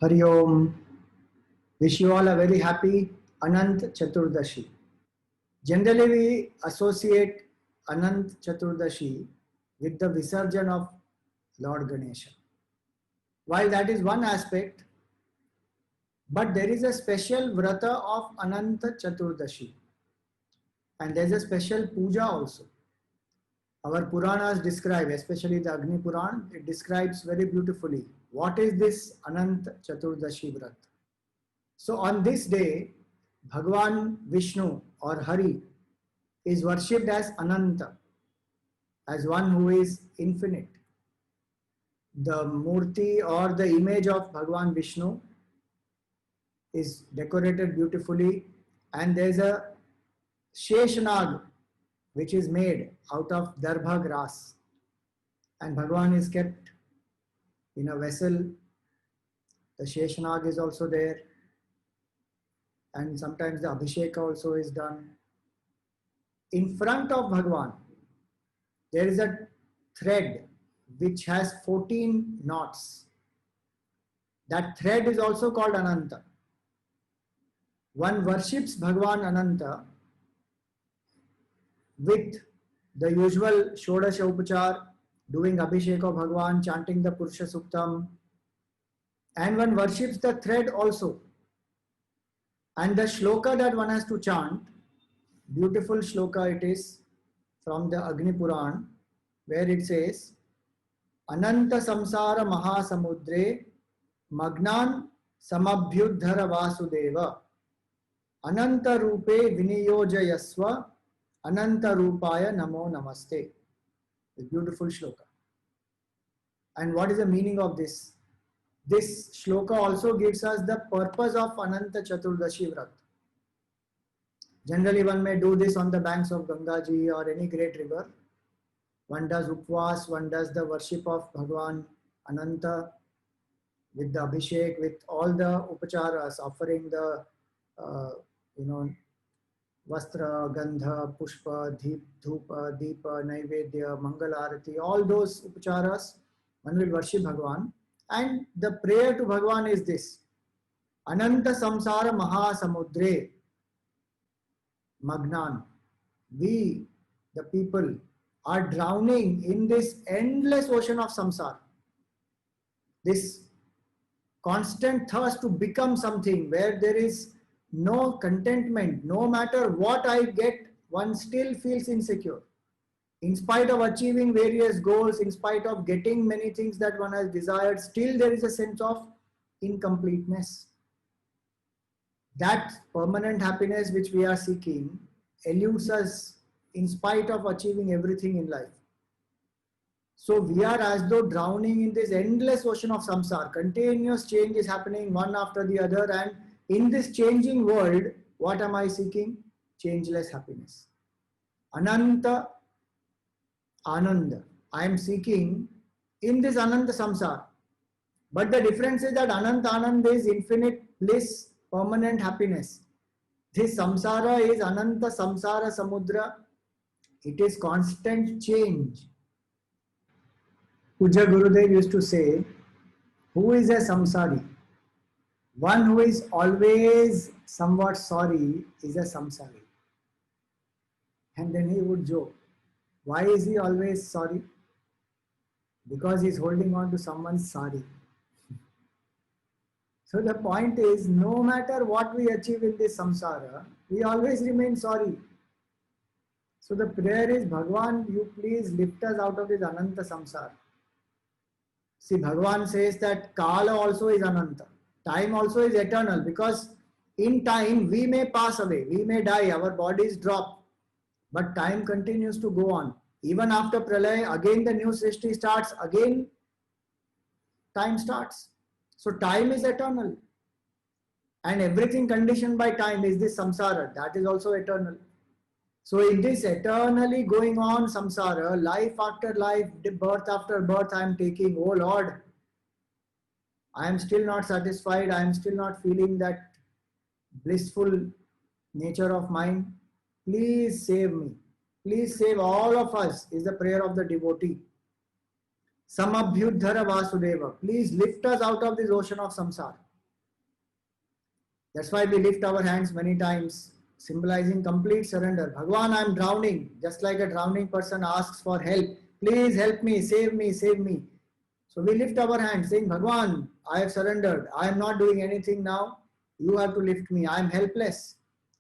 Hari Om. Wish you all a very happy Anant Chaturdashi. Generally, we associate Anant Chaturdashi with the Visarjan of Lord Ganesha. While that is one aspect, but there is a special Vrata of Anant Chaturdashi, and there is a special puja also. Our Puranas describe, especially the Agni Puran, it describes very beautifully what is this Anant Chaturdashi Vrat. So on this day, Bhagwan Vishnu or Hari is worshipped as Ananta, as one who is infinite. The Murti or the image of Bhagwan Vishnu is decorated beautifully, and there is a Sheshanag which is made out of Darbha grass, and Bhagwan is kept in a vessel. The Sheshanag is also there, and sometimes the Abhisheka also is done. In front of Bhagwan, there is a thread which has 14 knots. That thread is also called Ananta. One worships Bhagwan Ananta with the usual Shodasha Upachar, doing Abhishek of Bhagwan, chanting the Purusha Suktam, and one worships the thread also. And the shloka that one has to chant, beautiful shloka it is from the Agni Puran, where it says, Ananta samsara mahasamudre magnan samabhyudhara vasudeva ananta rupe viniyojayasva ananta rupaya namo namaste. A beautiful shloka. And what is the meaning of this? This shloka also gives us the purpose of Ananta Chaturdashi Vrat. Generally, one may do this on the banks of Gangaji or any great river. One does upvas, one does the worship of Bhagwan Ananta with the Abhishek, with all the upacharas, offering the, Vastra, Gandha, Pushpa, Dhupa, Deepa, Naivedya, Mangalarati, all those upacharas, one will worship Bhagwan. And the prayer to Bhagwan is this, Ananta Samsara Mahasamudre Magnan. We, the people, are drowning in this endless ocean of samsara. This constant thirst to become something where there is no contentment. No matter what I get, one still feels insecure. In spite of achieving various goals, in spite of getting many things that one has desired, still there is a sense of incompleteness. That permanent happiness which we are seeking eludes us in spite of achieving everything in life. So we are as though drowning in this endless ocean of samsara. Continuous change is happening one after the other, and in this changing world, what am I seeking? Changeless happiness. Ananta Ananda. I am seeking in this Ananta Samsara. But the difference is that Ananta Ananda is infinite bliss, permanent happiness. This Samsara is Ananta Samsara Samudra. It is constant change. Puja Gurudev used to say, who is a samsari? One who is always somewhat sorry is a samsari. And then he would joke, why is he always sorry? Because he is holding on to someone's sorry. So the point is, no matter what we achieve in this samsara, we always remain sorry. So the prayer is, Bhagwan, you please lift us out of this Ananta samsara. See, Bhagwan says that Kala also is Ananta. Time also is eternal, because in time we may pass away, we may die, our bodies drop, but time continues to go on. Even after Pralaya, again the new Srishti starts, again time starts. So time is eternal. And everything conditioned by time is this samsara, that is also eternal. So in this eternally going on samsara, life after life, birth after birth, I am taking, oh Lord, I am still not satisfied, I am still not feeling that blissful nature of mine. Please save me. Please save all of us, is the prayer of the devotee. Samabhyudhara Vasudeva. Please lift us out of this ocean of samsara. That's why we lift our hands many times, symbolizing complete surrender. Bhagwan, I am drowning. Just like a drowning person asks for help. Please help me, save me, save me. So we lift our hands saying, Bhagwan, I have surrendered. I am not doing anything now. You have to lift me. I am helpless.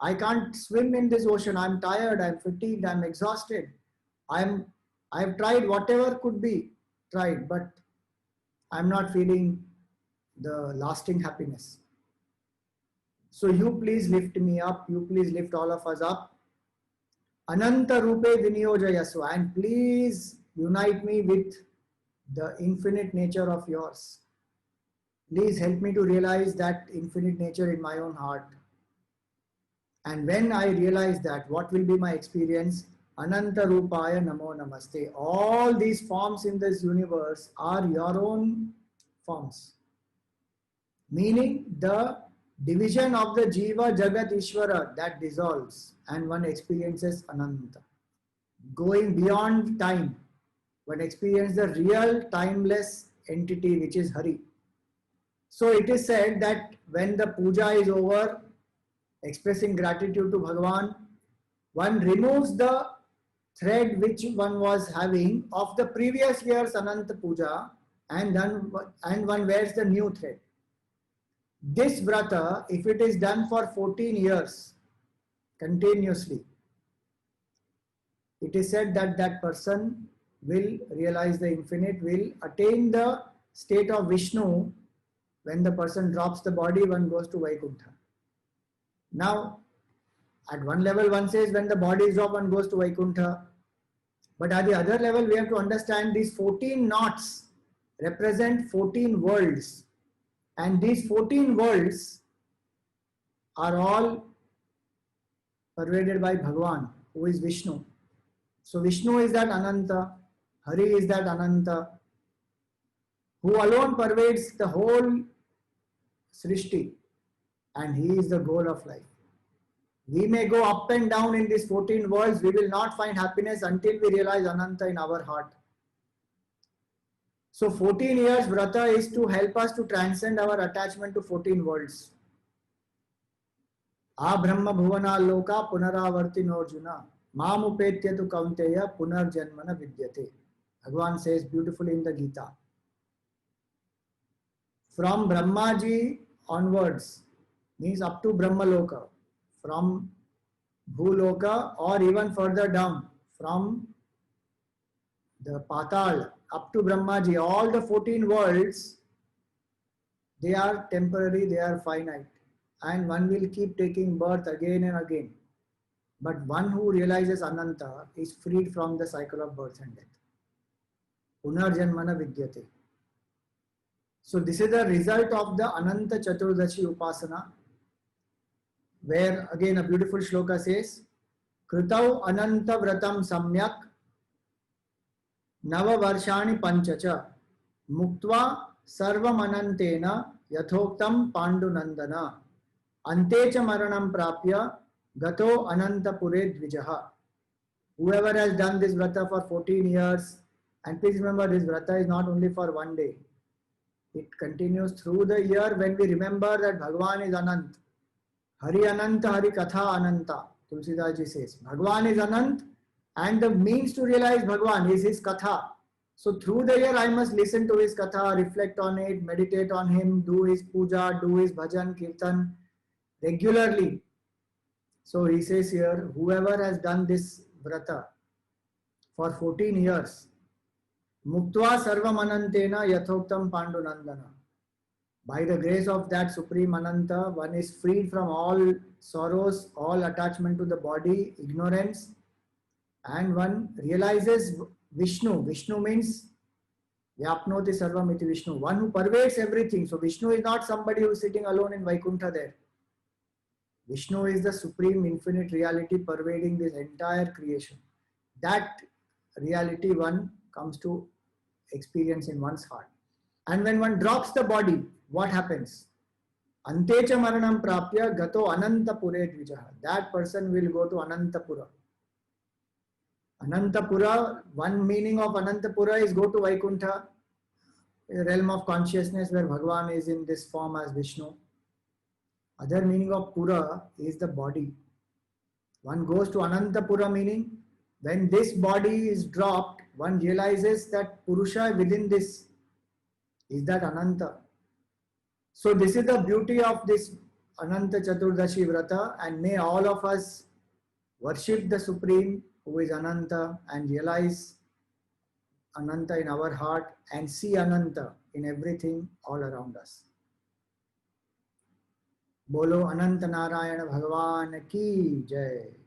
I can't swim in this ocean. I am tired. I am fatigued. I am exhausted. I have tried whatever could be tried, but I am not feeling the lasting happiness. So you please lift me up. You please lift all of us up. Ananta Rupe Vinyojayasu. And please unite me with the infinite nature of yours. Please help me to realize that infinite nature in my own heart. And when I realize that, what will be my experience? Ananta Rupaya Namo Namaste. All these forms in this universe are your own forms. Meaning the division of the Jiva Jagat Ishvara that dissolves and one experiences Ananta. Going beyond time, one experiences the real timeless entity which is Hari. So it is said that when the puja is over, expressing gratitude to Bhagavan, one removes the thread which one was having of the previous year's Ananta Puja and one wears the new thread. This vrata, if it is done for 14 years continuously, it is said that that person will realize the infinite, will attain the state of Vishnu. When the person drops the body, one goes to Vaikuntha. Now, at one level, one says when the body is dropped, one goes to Vaikuntha. But at the other level, we have to understand these 14 knots represent 14 worlds. And these 14 worlds are all pervaded by Bhagavan, who is Vishnu. So Vishnu is that Ananta, Hari is that Ananta, who alone pervades the whole Srishti, and he is the goal of life. We may go up and down in these 14 worlds, we will not find happiness until we realize Ananta in our heart. So 14 years vrata is to help us to transcend our attachment to 14 worlds. A Brahma Bhuvana Loka Punaravarti Norjuna Mamupetyatu Kaunteya Punarjanmana Vidyate. Bhagavan says beautifully in the Gita. From Brahmaji onwards, means up to Brahma Loka, from Bhuloka or even further down, from the Patal up to Brahmaji, all the 14 worlds, they are temporary, they are finite. And one will keep taking birth again and again. But one who realizes Ananta is freed from the cycle of birth and death. Punarjanmana Vidyate. So this is the result of the Ananta Chaturdashi Upasana, where again a beautiful shloka says, Krutau Ananta Vratam Samyak Nava Varshani Panchacha Muktva Sarvam Anantena Yathoktam Pandunandana Antecha Maranam Prapya Gato Anantapure Dvijaha. Whoever has done this vrata for 14 years, and please remember this vrata is not only for one day. It continues through the year when we remember that Bhagavan is Anant. Hari Ananta, Hari Katha Ananta. Tulsidas ji says, Bhagavan is Anant and the means to realize Bhagavan is his Katha. So through the year I must listen to his Katha, reflect on it, meditate on him, do his puja, do his bhajan, kirtan regularly. So he says here, whoever has done this vrata for 14 years, Muktva Sarvam Anantena Yathoktam Pandunandana. By the grace of that Supreme Ananta, one is freed from all sorrows, all attachment to the body, ignorance, and one realizes Vishnu. Vishnu means Vyapnoti Sarvam iti Vishnu, one who pervades everything. So Vishnu is not somebody who is sitting alone in Vaikuntha there. Vishnu is the supreme infinite reality pervading this entire creation. That reality one comes to experience in one's heart. And when one drops the body, what happens? Antecha Maranam Prapya Gato Anantapure Dvijaha. That person will go to Anantapura. Anantapura, one meaning of Anantapura is go to Vaikuntha, a realm of consciousness where Bhagavan is in this form as Vishnu. Other meaning of Pura is the body. One goes to Anantapura, meaning when this body is dropped, one realizes that Purusha within this is that Ananta. So this is the beauty of this Ananta Chaturdashi Vrata, and may all of us worship the Supreme who is Ananta and realize Ananta in our heart and see Ananta in everything all around us. बोलो अनंत नारायण भगवान की जय.